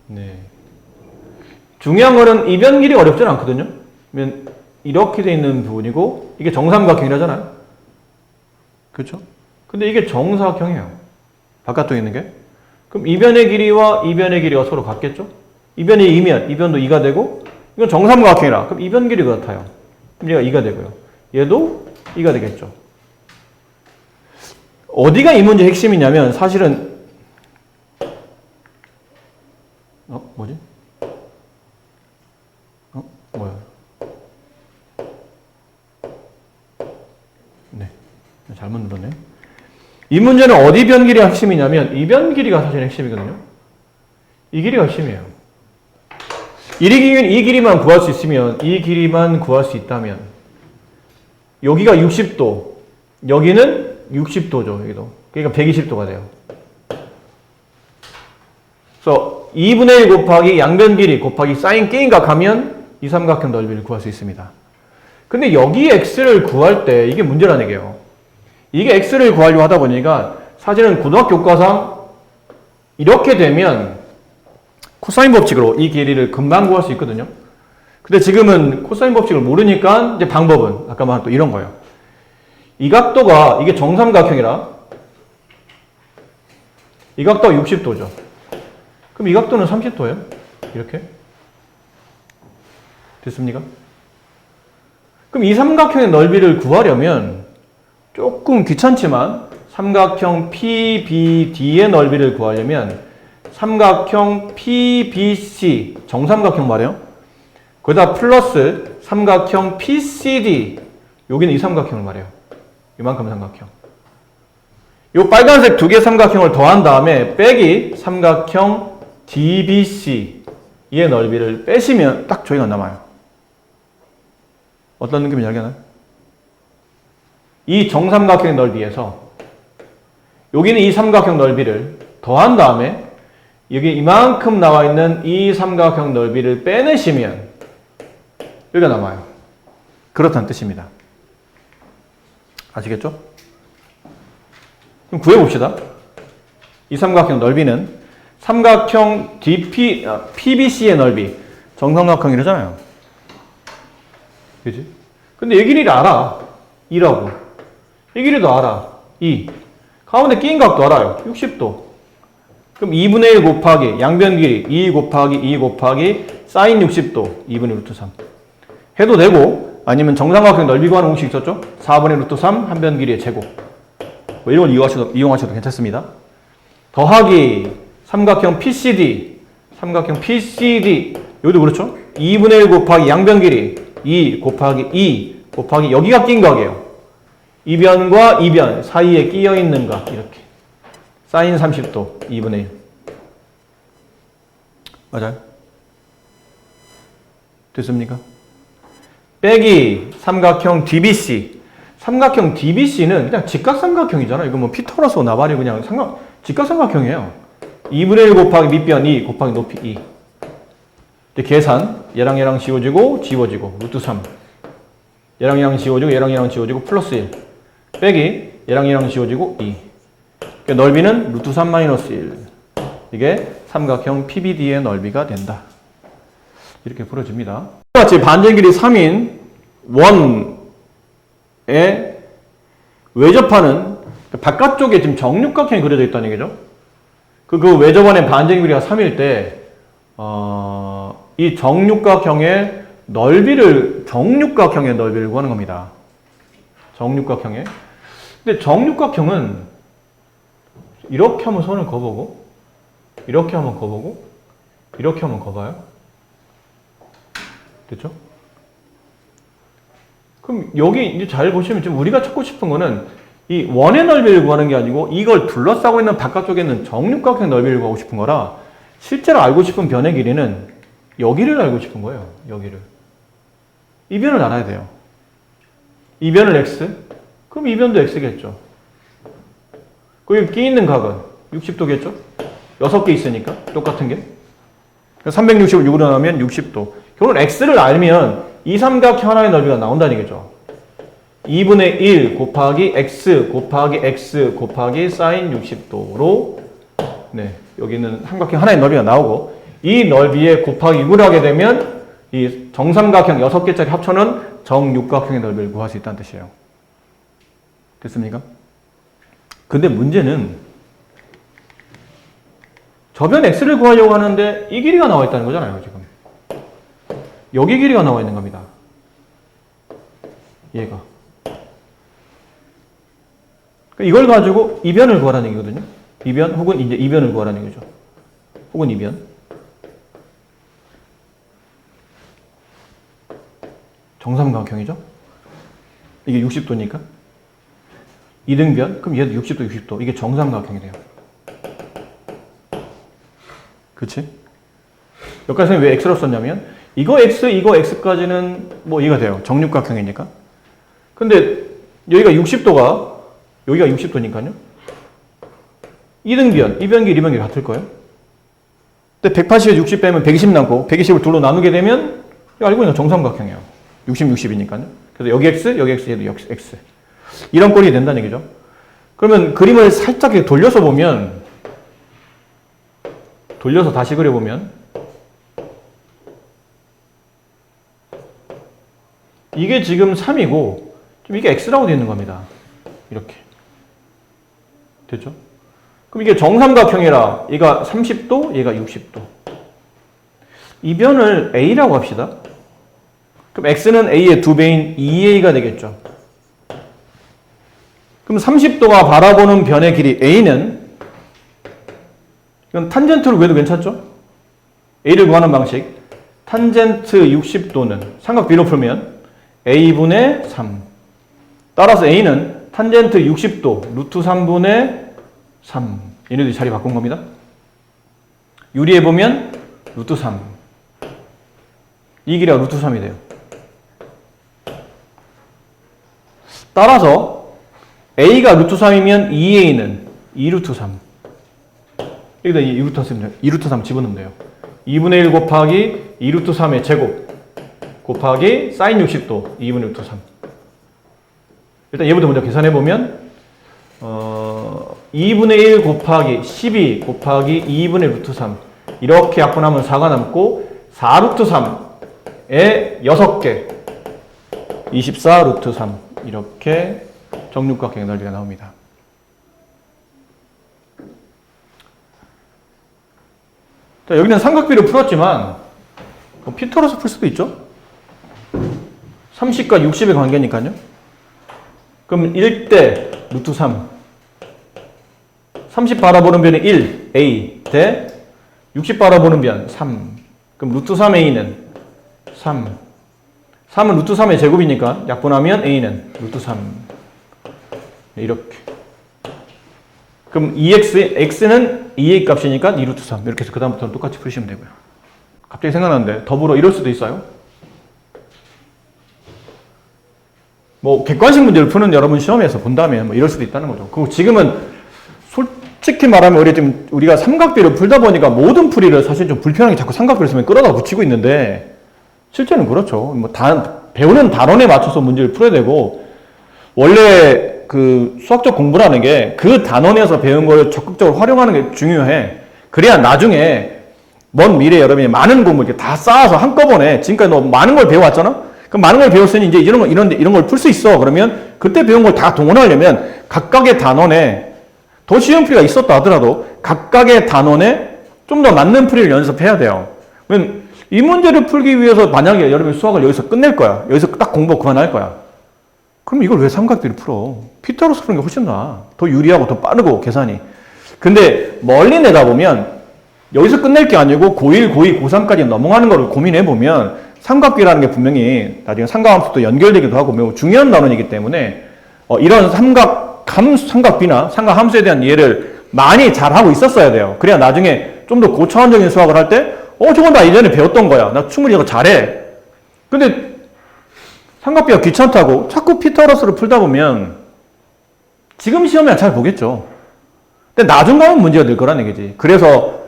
네, 중요한 거는 이변 길이가 어렵진 않거든요. 그러면 이렇게 돼 있는 부분이고 이게 정삼각형이라잖아요. 그렇죠? 근데 이게 정사각형이에요. 바깥쪽에 있는 게. 그럼 이변의 길이와 이변의 길이가 서로 같겠죠? 이변이 2면 이변도 2가 되고 이건 정삼각형이라 그럼 이변 길이가 같아요. 그럼 얘가 2가 되고요. 얘도 2가 되겠죠. 어디가 이 문제의 핵심이냐면 사실은 뭐지? 뭐야? 네. 잘못 눌렀네. 이 문제는 어디 변 길이가 핵심이냐면 이 변 길이가 사실 핵심이거든요. 이 길이가 핵심이에요. 이 길이만 구할 수 있으면 이 길이만 구할 수 있다면 여기가 60도 여기는 60도죠. 여기도. 그러니까 120도가 돼요. 그래서 2분의 1 곱하기 양변 길이 곱하기 사인 끼인각 하면 이 삼각형 넓이를 구할 수 있습니다. 근데 여기 x를 구할 때 이게 문제라는 얘기예요. 이게 x를 구하려고 하다 보니까 사실은 고등학교 교과상 이렇게 되면 코사인 법칙으로 이 길이를 금방 구할 수 있거든요. 근데 지금은 코사인 법칙을 모르니까 이제 방법은 아까 말한 또 이런 거예요. 이 각도가 이게 정삼각형이라 이 각도가 60도죠. 그럼 이 각도는 30도예요. 이렇게. 됐습니까? 그럼 이 삼각형의 넓이를 구하려면 조금 귀찮지만 삼각형 PBD의 넓이를 구하려면 삼각형 PBC 정삼각형 말이에요. 거기다 플러스 삼각형 PCD 여기는 이 삼각형을 말해요. 이만큼 삼각형. 이 빨간색 두 개 삼각형을 더한 다음에 빼기 삼각형 DBC 이의 넓이를 빼시면 딱 저희가 남아요. 어떤 느낌인지 알겠나요? 이 정삼각형의 넓이에서 여기는 이 삼각형 넓이를 더한 다음에 여기 이만큼 나와 있는 이 삼각형 넓이를 빼내시면 여기가 남아요. 그렇다는 뜻입니다. 아시겠죠? 그럼 구해봅시다. 이 삼각형 넓이는 삼각형 PBC의 넓이, 정삼각형이라잖아요. 그지? 근데 이 길이를 알아. 2라고. 이 길이도 알아. 2. 가운데 끼인 각도 알아요. 60도. 그럼 2분의 1 곱하기 양변 길이 2 곱하기 2 곱하기 사인 60도 2분의 루트 3 해도 되고, 아니면 정삼각형 넓이 구하는 공식 있었죠? 4분의 루트 3 한변 길이의 제곱. 뭐 이런 걸 이용하셔도 괜찮습니다. 더하기 삼각형 PCD, 여기도 그렇죠? 2분의 1 곱하기 양변 길이 2 곱하기 2 곱하기 여기가 낀 각이에요. 이변과 이변 사이에 끼어 있는 각, 이렇게. 사인 30도 2분의 1. 맞아요? 됐습니까? 빼기 삼각형 DBC. 삼각형 DBC는 그냥 직각삼각형이잖아. 이거 뭐 피타고라스 나발이 그냥 직각삼각형이에요. 2분의 1 곱하기 밑변 2 곱하기 높이 2. 이제 계산. 얘랑 지워지고 루트 3. 얘랑 지워지고 지워지고 플러스 1. 빼기 얘랑 지워지고 2. 그러니까 넓이는 루트 3 마이너스 1. 이게 삼각형 PBD의 넓이가 된다. 이렇게 풀어집니다. 같이 반전 길이 3인 원에 외접하는 바깥쪽에 지금 정육각형이 그려져 있다는 얘기죠. 그 외접안의 반전 길이가 3일 때 이 정육각형의 넓이를 구하는 겁니다. 정육각형의. 근데 정육각형은 이렇게 하면 선을 그어보고, 이렇게 하면 그어보고, 이렇게 하면 그어봐요. 됐죠? 그럼 여기 이제 잘 보시면 지금 우리가 찾고 싶은 거는 이 원의 넓이를 구하는 게 아니고 이걸 둘러싸고 있는 바깥쪽에 있는 정육각형 넓이를 구하고 싶은 거라, 실제로 알고 싶은 변의 길이는 여기를 알고 싶은 거예요. 여기를. 이 변을 알아야 돼요. 이 변을 x, 그럼 이 변도 x겠죠. 거기 끼 있는 각은 60도겠죠? 6개 있으니까 똑같은 게. 360을 6으로 나누면 60도. 결국 x를 알면 이 삼각형 하나의 넓이가 나온다는 얘기죠. 2분의 1 곱하기 x 곱하기 x 곱하기 사인 60도로 여기 있는 삼각형 하나의 넓이가 나오고, 이 넓이에 곱하기 6을 하게 되면 이 정삼각형 6개짜리 합쳐는 정육각형의 넓이를 구할 수 있다는 뜻이에요. 됐습니까? 근데 문제는 저변 x를 구하려고 하는데 이 길이가 나와 있다는 거잖아요, 지금. 여기 길이가 나와 있는 겁니다. 얘가. 이걸 가지고 이변을 구하라는 얘기거든요. 이변 혹은 이제 이변을 구하라는 얘기죠. 혹은 이변. 정삼각형이죠. 이게 60도니까. 이등변. 그럼 얘도 60도, 60도. 이게 정삼각형이 돼요. 그치? 여기까지는 왜 x로 썼냐면 이거 x까지는 뭐 이해가 돼요. 정육각형이니까. 근데 여기가 60도니까요. 이등변, 이변길, 이변길 같을 거예요. 근데 180에서 60 빼면 120 남고 120을 둘로 나누게 되면 알고 있는 정삼각형이에요. 60, 60이니까요. 그래서 여기 x, 얘도 x. 이런 꼴이 된다는 얘기죠. 그러면 그림을 살짝 돌려서 보면, 다시 그려보면 이게 지금 3이고 이게 x라고 되어 있는 겁니다. 이렇게. 됐죠? 그럼 이게 정삼각형이라 얘가 30도, 얘가 60도. 이 변을 a라고 합시다. 그럼 x는 a의 2배인 2a가 되겠죠. 그럼 30도가 바라보는 변의 길이 a는, 이건 탄젠트로 구해도 괜찮죠? a를 구하는 방식. 탄젠트 60도는 삼각비로 풀면 a분의 3. 따라서 a는 탄젠트 60도 루트 3분의 3. 얘네들이 자리 바꾼 겁니다. 유리해 보면 루트 3. 이 길이가 루트 3이 돼요. 따라서 a가 루트 3이면 2a는 2루트 3. 여기다 2루트 3 집어넣으면 돼요. 2분의 1 곱하기 2루트 3의 제곱 곱하기 사인 60도 2분의 루트 3. 일단 얘부터 먼저 계산해보면 2분의 1 곱하기 12 곱하기 2분의 루트 3 이렇게 약분하면 4가 남고 4루트 3에 6개 24 루트 3 이렇게 정육각형의 넓이가 나옵니다. 자, 여기는 삼각비를 풀었지만 피터로서 풀 수도 있죠. 30과 60의 관계니까요. 그럼 1대 루트 3 30 바라보는 변이 1 a 대 60 바라보는 변 3. 그럼 루트 3a는 3. 3은 루트 3의 제곱이니까 약분하면 a는 루트 3. 이렇게. 그럼 2x, x는 2a 값이니까 2루트 3. 이렇게 해서 그 다음부터는 똑같이 풀시면 되고요. 갑자기 생각나는데 더불어 이럴 수도 있어요. 뭐 객관식 문제를 푸는 여러분 시험에서 본다면 뭐 이럴 수도 있다는 거죠. 그리고 지금은 솔직히 말하면 우리가 삼각비를 풀다 보니까 모든 풀이를 사실 좀 불편하게 자꾸 삼각비를 쓰면 끌어다 붙이고 있는데 실제는 그렇죠. 뭐 배우는 단원에 맞춰서 문제를 풀어야 되고 원래 그 수학적 공부라는 게 그 단원에서 배운 걸 적극적으로 활용하는 게 중요해. 그래야 나중에 먼 미래에 여러분이 많은 공부 이렇게 다 쌓아서 한꺼번에 지금까지 너 많은 걸 배워왔잖아? 그럼 많은 걸 배웠으니 이제 이런 걸 풀 수 있어. 그러면 그때 배운 걸 다 동원하려면 각각의 단원에 더 쉬운 풀이가 있었다 하더라도 각각의 단원에 좀 더 맞는 풀이를 연습해야 돼요. 왜냐면 이 문제를 풀기 위해서 만약에 여러분이 수학을 여기서 끝낼 거야. 여기서 딱 공부 그만할 거야. 그럼 이걸 왜 삼각비를 풀어? 피타고라스 푸는 게 훨씬 나아. 더 유리하고 더 빠르고 계산이. 근데 멀리 내다보면 여기서 끝낼 게 아니고 고1, 고2, 고3까지 넘어가는 걸 고민해보면 삼각비라는 게 분명히 나중에 삼각함수도 연결되기도 하고 매우 중요한 단원이기 때문에 이런 삼각비나 삼각함수에 대한 이해를 많이 잘하고 있었어야 돼요. 그래야 나중에 좀 더 고차원적인 수학을 할 때 저건 나 이전에 배웠던 거야. 나 충분히 이거 잘해. 근데 삼각비가 귀찮다고 자꾸 피타고라스를 풀다 보면 지금 시험에 잘 보겠죠. 근데 나중 가면 문제가 될 거란 얘기지. 그래서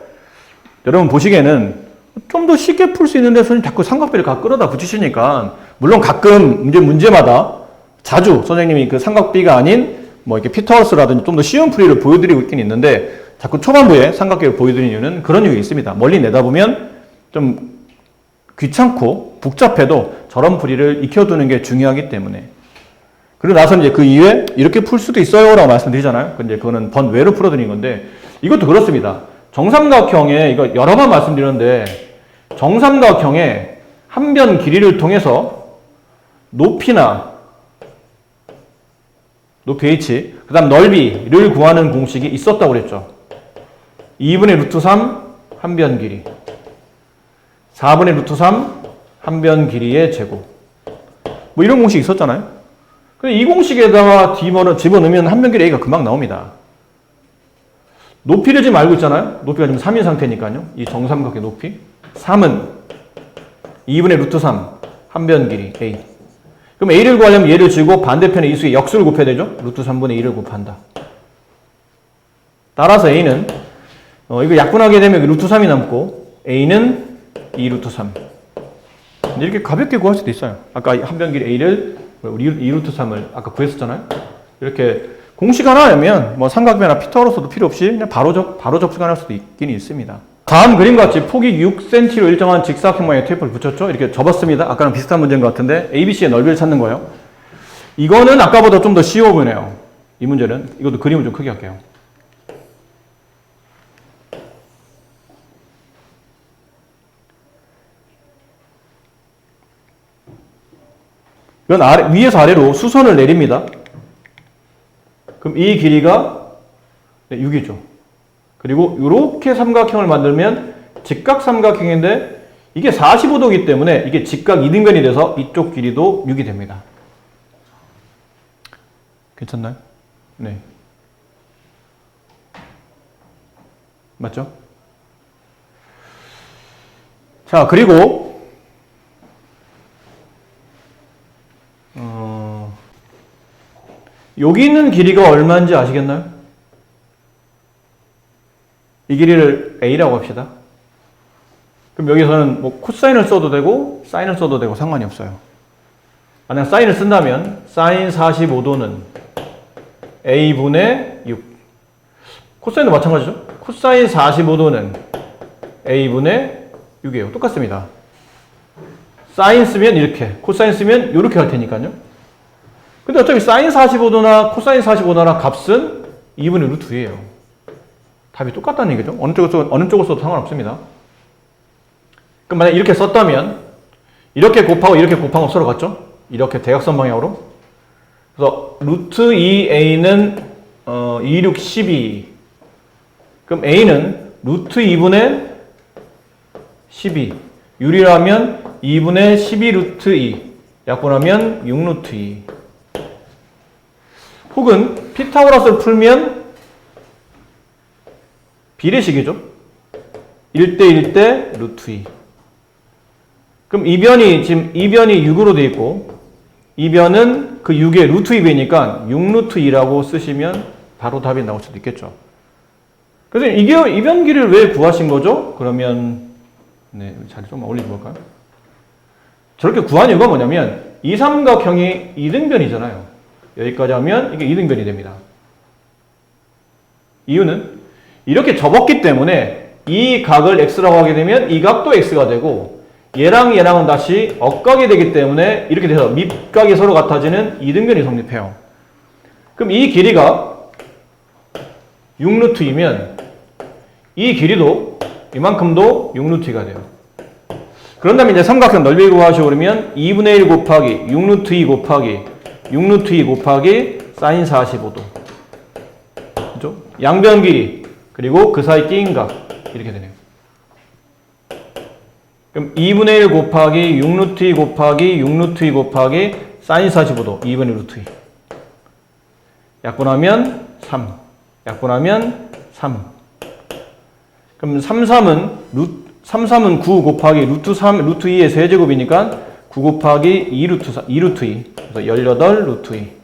여러분 보시기에는 좀 더 쉽게 풀 수 있는 데서는 자꾸 삼각비를 끌어다 붙이시니까 물론 가끔 문제마다 자주 선생님이 그 삼각비가 아닌 뭐 이렇게 피타고라스라든지 좀 더 쉬운 풀이를 보여드리고 있긴 있는데 자꾸 초반부에 삼각비를 보여드리는 이유는 그런 이유가 있습니다. 멀리 내다보면 좀 귀찮고 복잡해도 저런 풀이를 익혀두는 게 중요하기 때문에. 그리고 나서 이제 그 이후에 이렇게 풀 수도 있어요 라고 말씀드리잖아요. 근데 그거는 번외로 풀어드린 건데 이것도 그렇습니다. 정삼각형에 이거 여러 번 말씀드렸는데 정삼각형의 한 변 길이를 통해서 높이나 높이 h 그 다음 넓이를 구하는 공식이 있었다고 그랬죠. 2분의 루트 3 한 변 길이 4분의 루트 3 한 변 길이의 제곱 뭐 이런 공식이 있었잖아요. 근데 이 공식에다가 집어넣으면 한 변 길이 a가 금방 나옵니다. 높이를 지금 알고 있잖아요. 높이가 지금 3인 상태니까요. 이 정삼각의 높이 3은 2분의 루트 3 한 변 길이 a. 그럼 a를 구하려면 얘를 지고 반대편에 이 수의 역수를 곱해야 되죠. 루트 3분의 2를 곱한다. 따라서 a는 이거 약분하게 되면 루트 3이 남고 a는 2루트 3. 이렇게 가볍게 구할 수도 있어요. 아까 한 변 길이 a를 2루트 3을 아까 구했었잖아요. 이렇게 공식 하나 하면 뭐 삼각비나 피타고라스도 필요 없이 그냥 바로 접근할 수도 있긴 있습니다. 다음 그림과 같이 폭이 6cm로 일정한 직사각형 모양의 테이프를 붙였죠. 이렇게 접었습니다. 아까랑 비슷한 문제인 것 같은데 ABC의 넓이를 찾는 거예요. 이거는 아까보다 좀 더 쉬워 보이네요. 이 문제는. 이것도 그림을 좀 크게 할게요. 이건 위에서 아래로 수선을 내립니다. 그럼 이 길이가 6이죠. 그리고 이렇게 삼각형을 만들면 직각 삼각형인데 이게 45도이기 때문에 이게 직각 2등변이 돼서 이쪽 길이도 6이 됩니다. 괜찮나요? 네. 맞죠? 자, 그리고 여기 있는 길이가 얼마인지 아시겠나요? 이 길이를 A라고 합시다. 그럼 여기서는 뭐 코사인을 써도 되고 사인을 써도 되고 상관이 없어요. 만약 사인을 쓴다면 사인 45도는 A분의 6. 코사인도 마찬가지죠. 코사인 45도는 A분의 6이에요. 똑같습니다. 사인 쓰면 이렇게, 코사인 쓰면 이렇게 할 테니까요. 근데 어차피 사인 45도나 코사인 45도나 값은 2분의 루트 2예요. 답이 똑같다는 얘기죠. 어느 쪽을 써도 상관없습니다. 그럼 만약 이렇게 썼다면 이렇게 곱하고 이렇게 곱하고 서로 같죠? 이렇게 대각선 방향으로. 그래서 루트 2a는 2, 6, 12. 그럼 a는 루트 2분의 12. 유리라면 2분의 12 루트 2. 약분하면 6 루트 2. 혹은 피타고라스를 풀면 비례식이죠. 1대 1대 루트 2. 그럼 지금 이변이 6으로 되어 있고 이변은 그 6의 루트 2배니까 6 루트 2라고 쓰시면 바로 답이 나올 수도 있겠죠. 그래서 이게 이변 길이를 왜 구하신 거죠? 그러면 네, 자리 좀 올려볼까요? 저렇게 구한 이유가 뭐냐면 이 삼각형이 이등변이잖아요. 여기까지 하면 이게 이등변이 됩니다. 이유는 이렇게 접었기 때문에 이 각을 x라고 하게 되면 이 각도 x가 되고 얘랑 얘랑은 다시 억각이 되기 때문에 이렇게 돼서 밑각이 서로 같아지는 이등변이 성립해요. 그럼 이 길이가 6루트이면 이 길이도 이만큼도 6루트가 돼요. 그런 다음에 이제 삼각형 넓이 구하시고 그러면 2분의 1 곱하기 6루트 2 곱하기 6루트 2 곱하기 사인 45도. 그죠? 양변 길이 그리고 그 사이 끼인 각 이렇게 되네요. 그럼 2분의 1 곱하기 6루트 2 곱하기 6루트 2 곱하기 사인 45도 2분의 루트 2. 약분하면 3. 약분하면 3. 그럼 33은 9 곱하기 루트 3, 루트 2의 세제곱이니까 9 곱하기 2 루트 2. 그래서 18 루트 2.